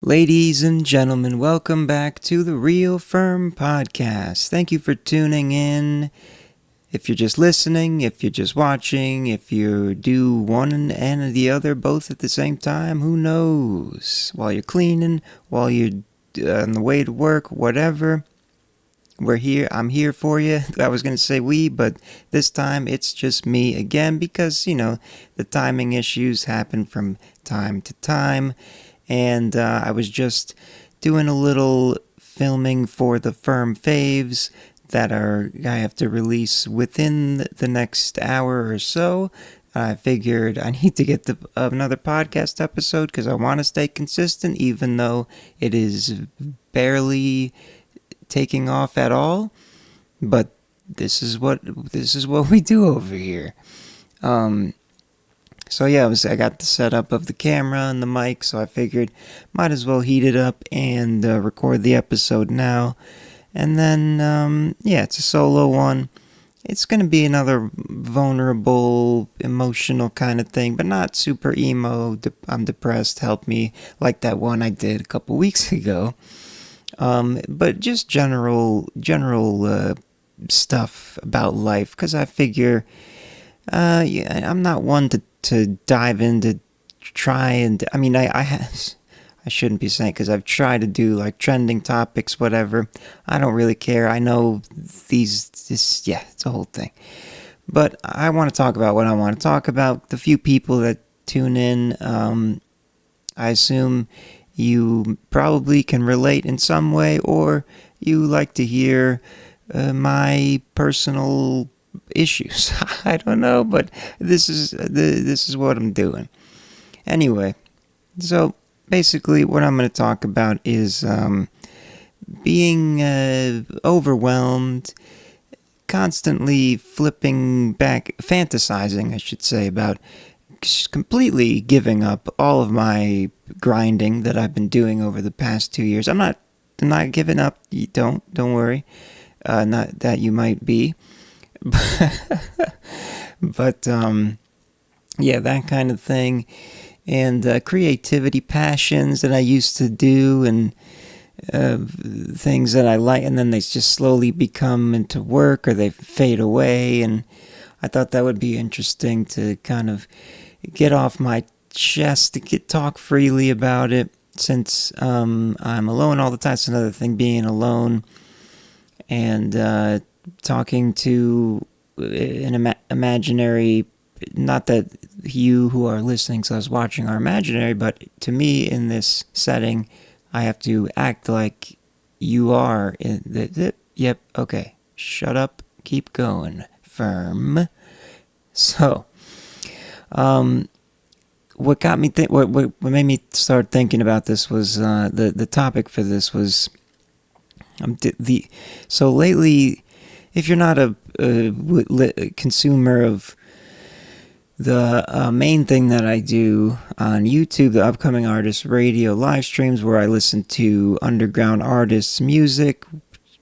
Ladies and gentlemen, welcome back to the Real FERM Podcast. Thank you for tuning in. If you're just listening, if you're just watching, if you do one and the other both at the same time, who knows? While you're cleaning, while you're on the way to work, whatever, we're here. I'm here for you. I was going to say we, but this time it's just me again because, the timing issues happen from time to time. And I was just doing a little filming for the Firm Faves that I have to release within the next hour or so. I figured I need to get another podcast episode because I want to stay consistent, even though it is barely taking off at all. But this is what we do over here. So yeah, I got the setup of the camera and the mic, so I figured might as well heat it up and record the episode now. And then, it's a solo one. It's going to be another vulnerable, emotional kind of thing, but not super emo, I'm depressed, help me, like that one I did a couple weeks ago. But just general stuff about life, because I figure, I'm not one to dive into I shouldn't be saying, because I've tried to do like trending topics, whatever. I don't really care. I know it's a whole thing. But I want to talk about what I want to talk about. The few people that tune in, I assume you probably can relate in some way, or you like to hear my personal issues. I don't know, but this is what I'm doing. Anyway, so basically what I'm going to talk about is being overwhelmed, constantly flipping back, fantasizing, I should say, about completely giving up all of my grinding that I've been doing over the past 2 years. I'm not giving up. Don't worry. Not that you might be. But that kind of thing, and creativity, passions that I used to do, and things that I like, and then they just slowly become into work, or they fade away. And I thought that would be interesting to kind of get off my chest, to talk freely about it, since I'm alone all the time. It's another thing, being alone, and talking to an imaginary, not that you who are listening to us watching are imaginary, but to me in this setting, I have to act like you are. Yep, okay, shut up, keep going, firm. So, what got me what made me start thinking about this was the topic for this was so lately. If you're not a consumer of the main thing that I do on YouTube, the Upcoming Artists Radio live streams, where I listen to underground artists' music,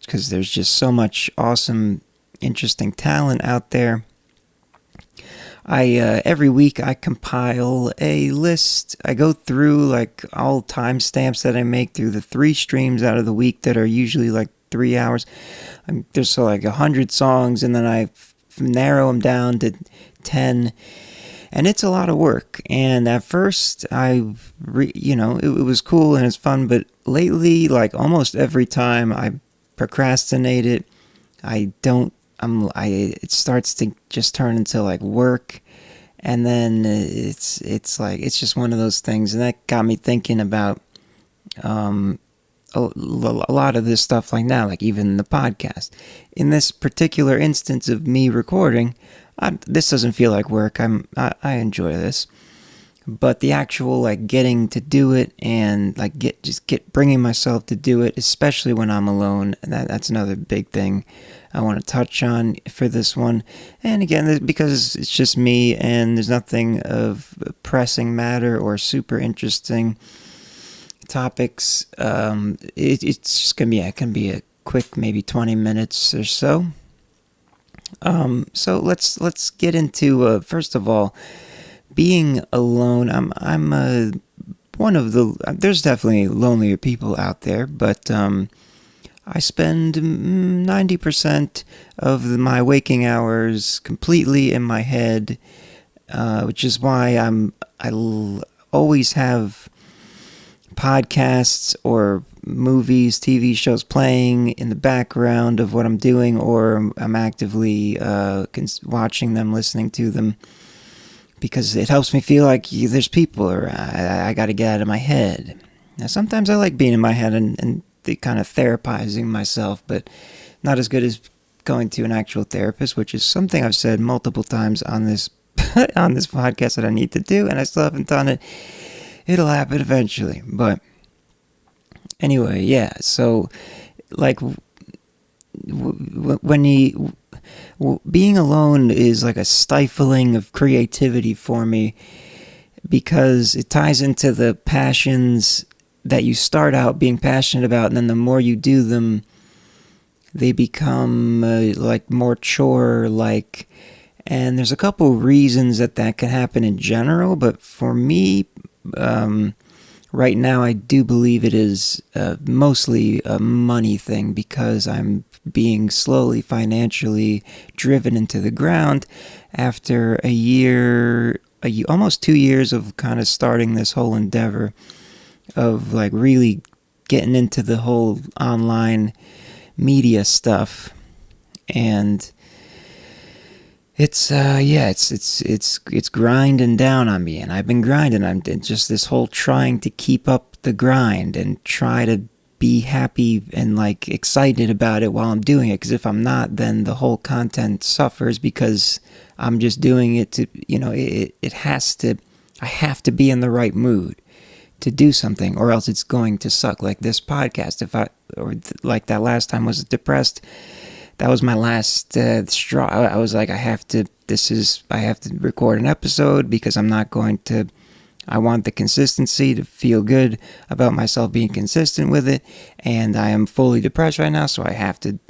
because there's just so much awesome, interesting talent out there. Every week I compile a list. I go through like all timestamps that I make through the 3 streams out of the week that are usually like 3 hours. There's like 100 songs, and then I narrow them down to 10, and it's a lot of work. And at first, it was cool and it's fun, but lately, like almost every time I procrastinate it, it starts to just turn into like work, and then it's just one of those things, and that got me thinking about a lot of this stuff like now, like even the podcast. In this particular instance of me recording, this doesn't feel like work. I enjoy this, but the actual like getting to do it, and like bringing myself to do it, especially when I'm alone, that's another big thing I want to touch on for this one. And again, because it's just me, and there's nothing of pressing matter or super interesting topics, it's just it can be a quick, maybe 20 minutes or so. So let's get into first of all, being alone. I'm there's definitely lonelier people out there, but I spend 90% of my waking hours completely in my head, which is why always have podcasts or movies, TV shows playing in the background of what I'm doing, or I'm actively watching them, listening to them, because it helps me feel like there's people around. I got to get out of my head. Now, sometimes I like being in my head and the kind of therapizing myself, but not as good as going to an actual therapist, which is something I've said multiple times on this on this podcast that I need to do, and I still haven't done it. It'll happen eventually, but anyway, yeah. So, like, being alone is like a stifling of creativity for me, because it ties into the passions that you start out being passionate about, and then the more you do them, they become like more chore-like. And there's a couple reasons that can happen in general, but for me, right now, I do believe it is mostly a money thing, because I'm being slowly financially driven into the ground after almost 2 years of kind of starting this whole endeavor of like really getting into the whole online media stuff. And it's grinding down on me, and I've been grinding. I'm just this whole trying to keep up the grind and try to be happy and like excited about it while I'm doing it, because if I'm not, then the whole content suffers, because I'm just doing it to, I have to be in the right mood to do something, or else it's going to suck. Like this podcast, like that last time was depressed. That was my last straw. I was like, I have to record an episode, because I want the consistency to feel good about myself being consistent with it. And I am fully depressed right now, so I have to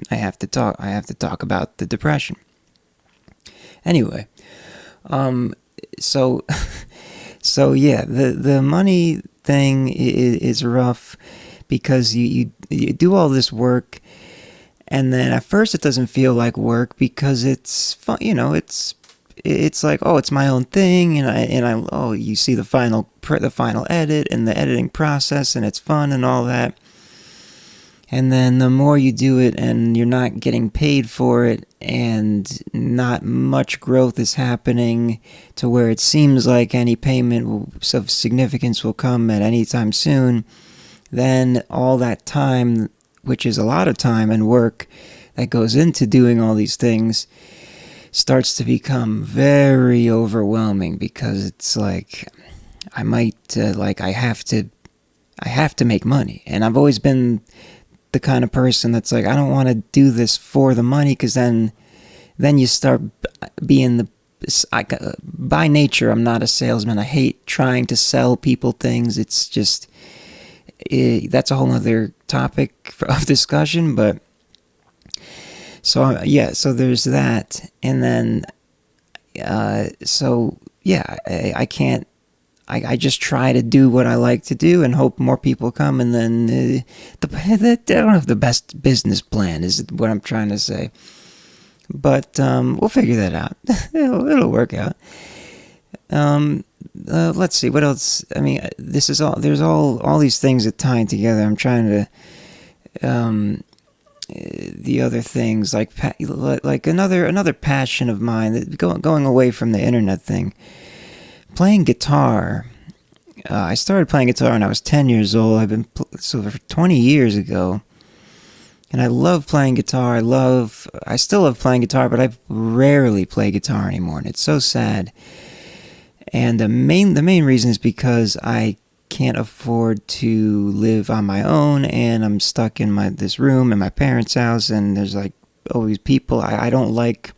talk about the depression. Anyway, so yeah, the money thing is rough, because you do all this work, and then at first it doesn't feel like work, because it's fun, it's like, oh, it's my own thing, and you see the final edit and the editing process, and it's fun and all that. And then the more you do it and you're not getting paid for it, and not much growth is happening to where it seems like any payment of significance will come at any time soon, then all that time, which is a lot of time and work that goes into doing all these things, starts to become very overwhelming, because it's like I have to make money. And I've always been the kind of person that's like, I don't want to do this for the money, because then you start being by nature, I'm not a salesman. I hate trying to sell people things. It's just, that's a whole other topic of discussion, but so there's that. And then I can't, I just try to do what I like to do and hope more people come, and then I don't have the best business plan, is what I'm trying to say, but we'll figure that out. it'll work out. Let's see, what else? I mean, there's all these things that tie together. I'm trying to, the other things, like another passion of mine, going away from the internet thing, playing guitar. I started playing guitar when I was 10 years old. I've been for 20 years ago. And I love playing guitar. I still love playing guitar, but I rarely play guitar anymore, and it's so sad. And the main reason is because I can't afford to live on my own, and I'm stuck in this room in my parents' house, and there's like always people. I don't like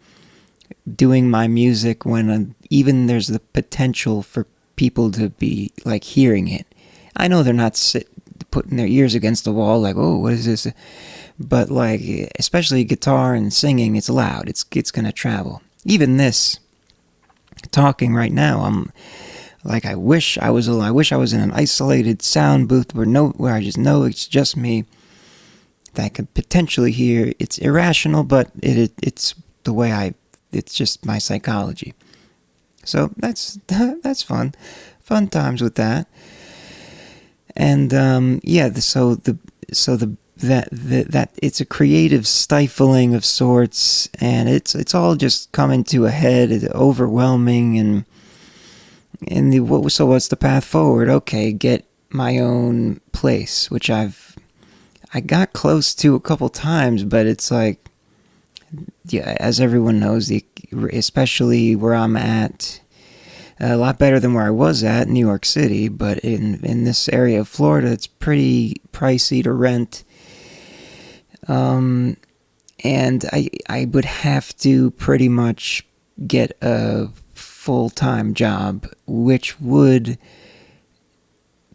doing my music when even there's the potential for people to be like hearing it. I know they're not putting their ears against the wall like, oh, what is this? But like, especially guitar and singing, it's loud. It's gonna travel. Even this talking right now, Like I wish I was in an isolated sound booth where I just know it's just me. That I could potentially hear. It's irrational, but it's the way it's just my psychology. So that's fun. Fun times with that. And that it's a creative stifling of sorts, and it's all just coming to a head. It's overwhelming, and what's the path forward? Okay, get my own place, which I got close to a couple times, but it's like, yeah, as everyone knows, especially where I'm at, a lot better than where I was at, New York City, but in this area of Florida, it's pretty pricey to rent. And I would have to pretty much get a full-time job, which would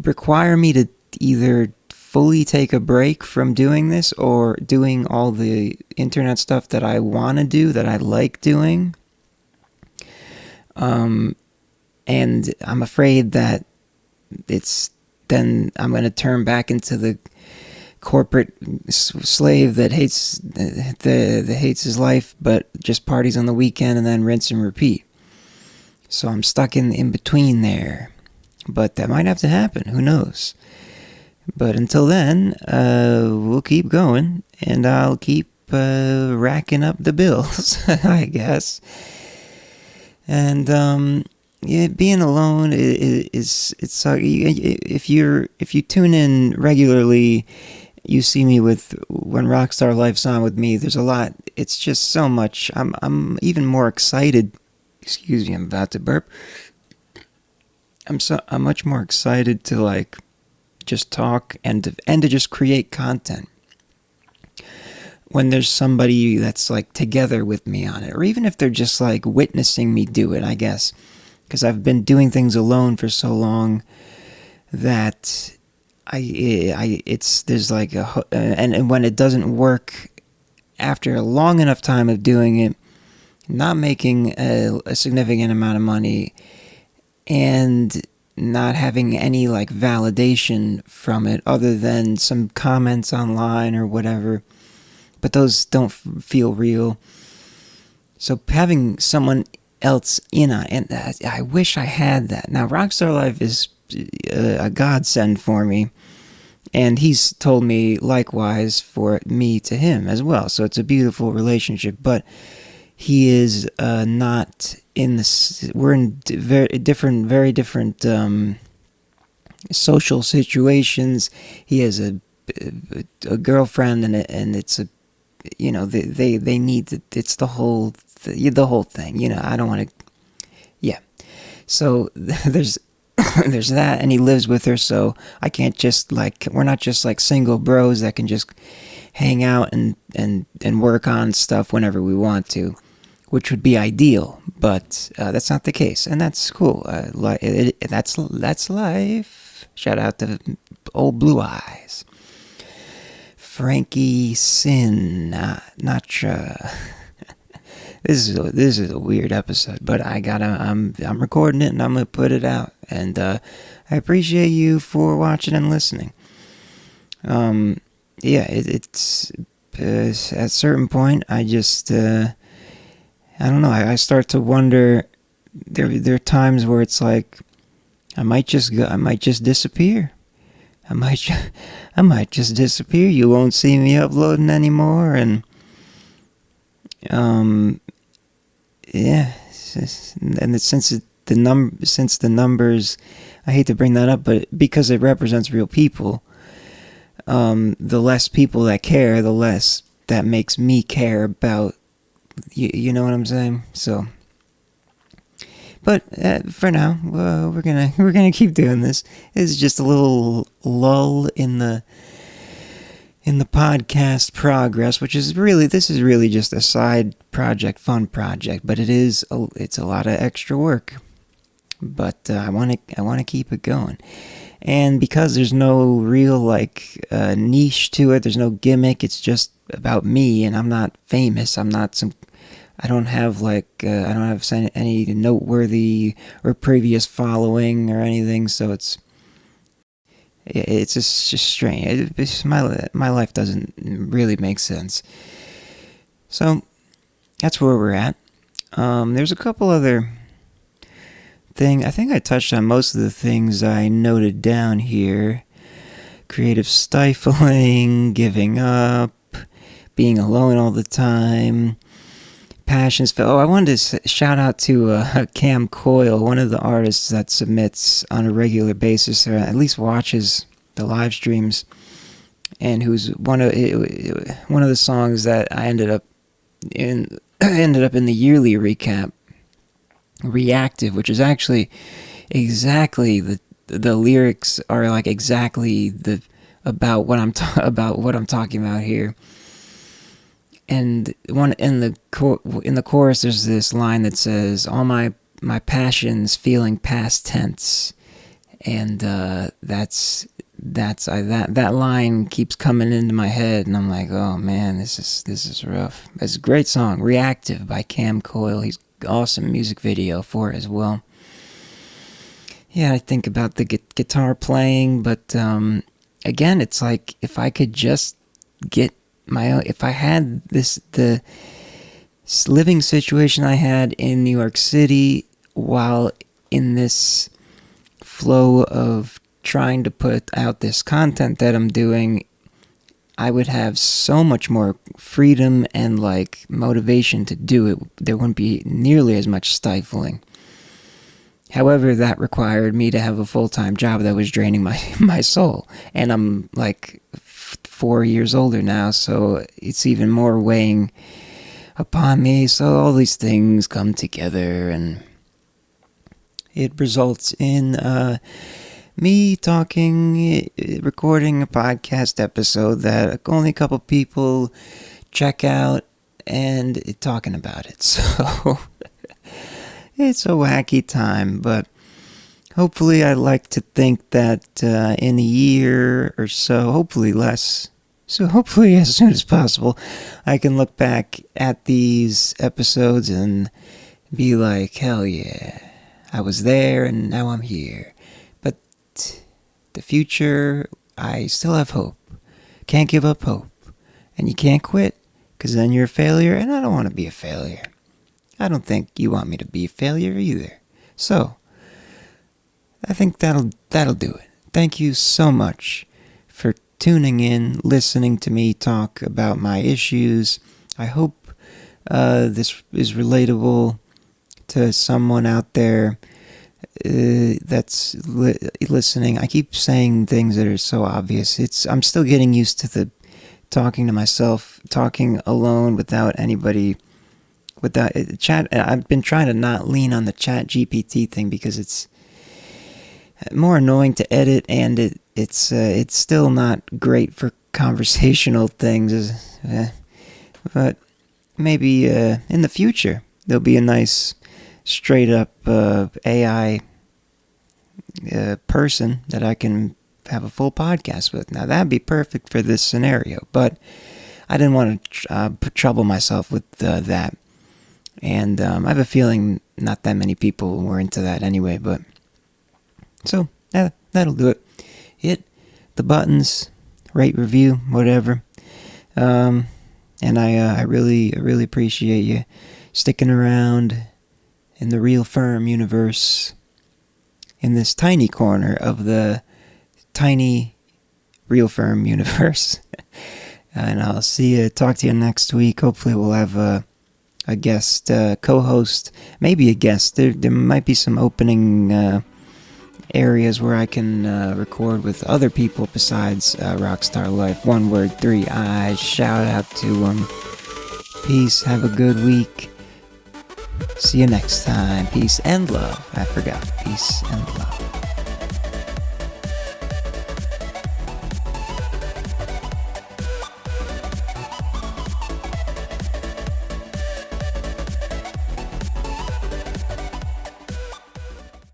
require me to either fully take a break from doing this or doing all the internet stuff that I want to do, that I like doing. And I'm afraid that then I'm going to turn back into the corporate slave that hates his life, but just parties on the weekend and then rinse and repeat. So I'm stuck in between there. But that might have to happen. Who knows? But until then, we'll keep going, and I'll keep racking up the bills, I guess. And yeah, being alone is if you tune in regularly, you see me with when Rockstar Life's on with me. There's a lot. It's just so much. I'm even more excited. Excuse me, I'm about to burp. I'm much more excited to like just talk and to just create content when there's somebody that's like together with me on it, or even if they're just like witnessing me do it, I guess. Because I've been doing things alone for so long that there's like and when it doesn't work after a long enough time of doing it, not making a significant amount of money, and not having any like validation from it other than some comments online or whatever, but those don't feel real. So having someone else in on, and I wish I had that. Now Rockstar Life is a godsend for me, and he's told me likewise for me to him as well. So it's a beautiful relationship, but he is not in this. We're in very different social situations. He has a girlfriend, and it's a, you know, they need to, it's the whole thing, you know. I don't want to, yeah. So there's there's that, and he lives with her, so I can't just like, we're not just like single bros that can just hang out and work on stuff whenever we want to, which would be ideal, but that's not the case, and that's cool. That's life. Shout out to old Blue Eyes, Frankie Sin, not sure. This is a weird episode, but I'm recording it and I'm gonna put it out, and I appreciate you for watching and listening. Yeah, it's at a certain point I just I don't know. I start to wonder. There are times where it's like I might just disappear. I might just disappear. You won't see me uploading anymore, and yeah. And since the numbers, I hate to bring that up, but because it represents real people, the less people that care, the less that makes me care about. You know what I'm saying? So, but for now, we're gonna keep doing this. It's just a little lull in the podcast progress, which is really, this is really just a side project, fun project, but it's a lot of extra work. But I want to keep it going, and because there's no real like niche to it, there's no gimmick. It's just about me, and I'm not famous. I'm not some I don't have any noteworthy or previous following or anything, so it's just strange. My life doesn't really make sense. So that's where we're at. There's a couple other things. I think I touched on most of the things I noted down here. Creative stifling, giving up, being alone all the time, passions. I wanted to shout out to Cam Coyle, one of the artists that submits on a regular basis, or at least watches the live streams, and who's one of the songs that I ended up in the yearly recap, Reactive, which is actually exactly the lyrics are like exactly about what I'm talking about here. And in the chorus, there's this line that says, "All my passions feeling past tense," and that line keeps coming into my head, and I'm like, oh man, this is rough. It's a great song, Reactive by Cam Coyle. He's awesome music video for it as well. Yeah, I think about the guitar playing, but again, it's like if I could just get my own, if I had the living situation I had in New York City while in this flow of trying to put out this content that I'm doing, I would have so much more freedom and like motivation to do it. There wouldn't be nearly as much stifling. However, that required me to have a full-time job that was draining my soul. And I'm like 4 years older now, so it's even more weighing upon me. So all these things come together, and it results in me recording a podcast episode that only a couple people check out and talking about it. So it's a wacky time, but hopefully I like to think that in a year or so, hopefully less, so hopefully as soon as possible, I can look back at these episodes and be like, hell yeah, I was there and now I'm here. But the future, I still have hope. Can't give up hope. And you can't quit, because then you're a failure, and I don't want to be a failure. I don't think you want me to be a failure either. So, I think that'll do it. Thank you so much for tuning in, listening to me talk about my issues. I hope this is relatable to someone out there that's listening. I keep saying things that are so obvious. I'm still getting used to talking to myself, talking alone without anybody. Without chat, I've been trying to not lean on the Chat GPT thing because it's more annoying to edit, and it's still not great for conversational things. But maybe in the future there'll be a nice straight up AI person that I can have a full podcast with. Now that'd be perfect for this scenario, but I didn't want to trouble myself with that. And I have a feeling not that many people were into that anyway, but so that'll do it. Hit the buttons, rate, review, whatever. And I really appreciate you sticking around in the Real FERM universe, in this tiny corner of the tiny Real FERM universe. And I'll talk to you next week. Hopefully we'll have a guest co-host, maybe a guest. There might be some opening areas where I can record with other people besides Rockstar Life. 1 word, 3 eyes. Shout out to them. Peace. Have a good week. See you next time. Peace and love. I forgot. Peace and love.